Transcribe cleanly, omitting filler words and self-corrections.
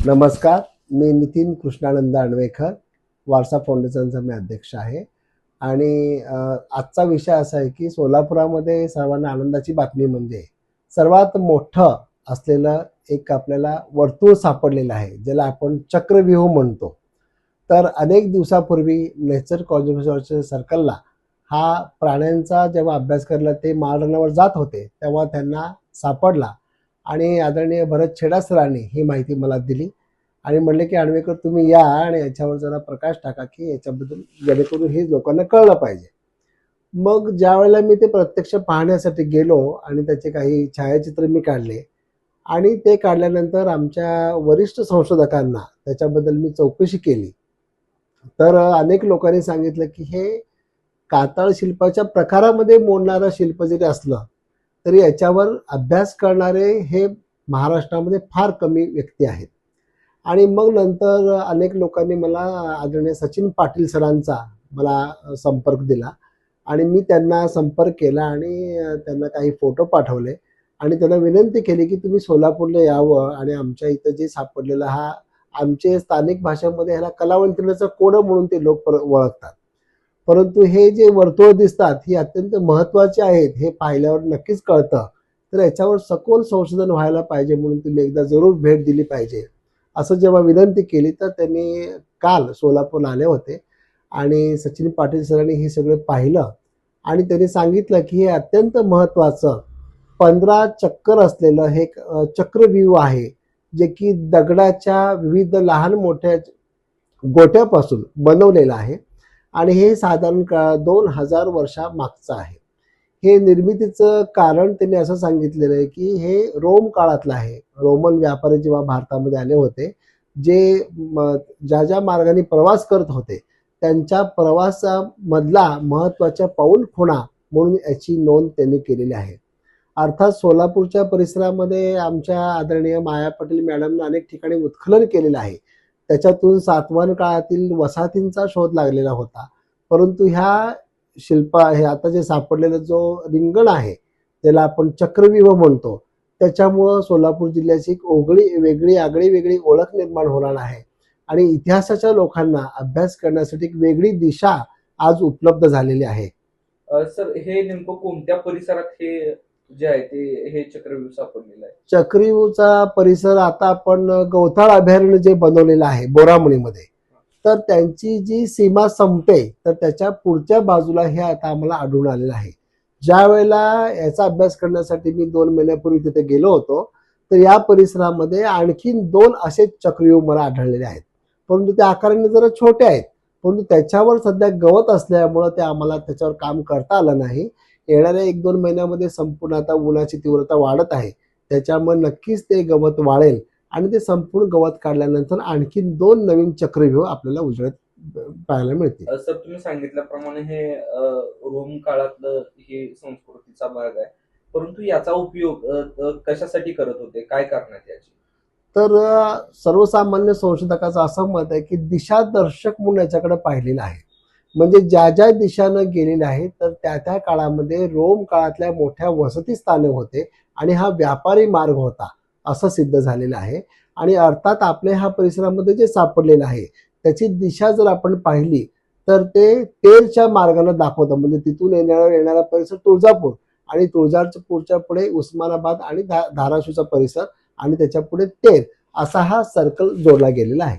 नमस्कार. मी नितीन कृष्णानंद अणवेकर, वारसा फाउंडेशनचा मी अध्यक्ष आहे. आणि आजचा विषय असा आहे की सोलापुरामध्ये सर्वांना आनंदाची बातमी म्हणजे सर्वात मोठं असलेलं एक आपल्याला वर्तुळ सापडलेलं आहे, ज्याला आपण चक्रव्यूह म्हणतो. तर अनेक दिवसापूर्वी नेचर कॉन्झर्वेशन सर्कलला हा प्राण्यांचा जेव्हा अभ्यास करायला ते माळरानावर जात होते, तेव्हा त्यांना सापडला. आणि आदरणीय भरत छेडा सरांनी ही माहिती मला दिली आणि म्हणले की अणवेकर तुम्ही या आणि याच्यावर जरा प्रकाश टाका की याच्याबद्दल, जेणेकरून हे लोकांना कळलं पाहिजे. मग ज्या वेळेला मी ते प्रत्यक्ष पाहण्यासाठी गेलो आणि त्याचे काही छायाचित्र मी काढले आणि ते काढल्यानंतर आमच्या वरिष्ठ संशोधकांना त्याच्याबद्दल मी चौकशी केली. तर अनेक लोकांनी सांगितलं की हे कातळ शिल्पाच्या प्रकारामध्ये मोडणारं शिल्प जरी असलं तरी याच्यावर अभ्यास करणारे हे महाराष्ट्रामध्ये फार कमी व्यक्ती आहेत. आणि मग नंतर अनेक लोकांनी मला आदरणीय सचिन पाटील सरांचा मला संपर्क दिला आणि मी त्यांना संपर्क केला आणि त्यांना काही फोटो पाठवले आणि त्यांना विनंती केली की तुम्ही सोलापूरला यावं आणि आमच्या इथं जे सापडलेलं हा आमचे स्थानिक भाषेमध्ये ह्याला कलावंतिणीचं कोडं म्हणून ते लोक ओळखतात. परंतु हे जे वर्तुळ दिसतात ही अत्यंत महत्त्वाचे आहेत, हे पाहिल्यावर नक्कीच कळतं. तर याच्यावर सखोल संशोधन व्हायला पाहिजे, म्हणून तुम्ही एकदा जरूर भेट दिली पाहिजे असं जेव्हा विनंती केली तर त्यांनी काल सोलापूरला आले होते आणि सचिन पाटील सरांनी हे सगळं पाहिलं आणि त्यांनी सांगितलं की हे अत्यंत महत्त्वाचं 15 चक्कर असलेलं हे चक्रव्यूह आहे, जे की दगडाच्या विविध लहान मोठ्या गोट्यापासून बनवलेलं आहे आणि हे साधारण 2000 वर्षामागचं आहे. हे निर्मितीचं कारण त्यांनी असं सांगितलेलं आहे की हे रोम काळातलं आहे. रोमन व्यापारी जेव्हा भारतामध्ये आले होते, जे ज्या ज्या मार्गाने प्रवास करत होते त्यांच्या प्रवासामधला महत्त्वाच्या पाऊल खुणा म्हणून याची नोंद त्यांनी केलेली आहे. अर्थात सोलापूरच्या परिसरामध्ये आमच्या आदरणीय माया पाटील मॅडमने अनेक ठिकाणी उत्खनन केलेलं आहे. त्याच्यातून सातवाहन काळातील वसाहतींचा शोध लागलेला होता. परंतु ह्या हे आता जे सापडलेलं जो रिंगण आहे, ज्याला आपण चक्रव्यूह म्हणतो, त्याच्यामुळं सोलापूर जिल्ह्याची एक वेगळी ओळख निर्माण होणार आहे आणि इतिहासाच्या लोकांना अभ्यास करण्यासाठी एक वेगळी दिशा आज उपलब्ध झालेली आहे. सर, हे नेमकं कोणत्या परिसरात हे जे आहे ते हे चक्रव्यूह सापडलेलं आहे? चक्रव्यूहचा परिसर आता आपण गवताळ अभयारण्य जे बनवलेलं आहे बोरामणीमध्ये, तर त्यांची जी सीमा संपते तर त्याच्या पुढच्या बाजूला हे आता आम्हाला आढळून आलेलं आहे. ज्या वेळेला याचा अभ्यास करण्यासाठी मी 2 महिन्यापूर्वी तिथे गेलो होतो, तर या परिसरामध्ये आणखीन 2 असे चक्रव्यूह मला आढळलेले आहेत. परंतु ते आकाराने जरा छोटे आहेत, परंतु त्याच्यावर सध्या गवत असल्यामुळं ते आम्हाला त्याच्यावर काम करता आलं नाही. येणाऱ्या 1-2 महिन्यामध्ये संपूर्ण आता उन्हाची तीव्रता वाढत आहे, त्याच्यामुळे नक्कीच ते गवत वाळेल आणि ते संपूर्ण गवत काढल्यानंतर आणखीन 2 नवीन चक्रव्यूह आपल्याला उजळत पाहायला मिळतील. सर, तुम्ही सांगितल्याप्रमाणे हे रोम काळातलं हे संस्कृतीचा भाग आहे, परंतु याचा उपयोग कशासाठी करत होते, काय कारण आहे याची? तर सर्वसामान्य संशोधकाचं असं मत आहे की दिशादर्शक म्हणून याच्याकडे पाहिलेलं आहे. म्हणजे ज्या ज्या दिशानं गेलेले आहेत तर त्या त्या काळामध्ये रोम काळातल्या मोठ्या वसती स्थाने होते आणि हा व्यापारी मार्ग होता असं सिद्ध झालेलं आहे. आणि अर्थात आपल्या ह्या परिसरामध्ये जे सापडलेलं आहे त्याची दिशा जर आपण पाहिली तर ते तेरच्या मार्गाने दाखवतं. म्हणजे तिथून येणारा परिसर तुळजापूर आणि तुळजापूरच्या पुढे उस्मानाबाद आणि धाराशिवचा परिसर आणि त्याच्या पुढे तेर असा हा सर्कल जोडला गेलेला आहे.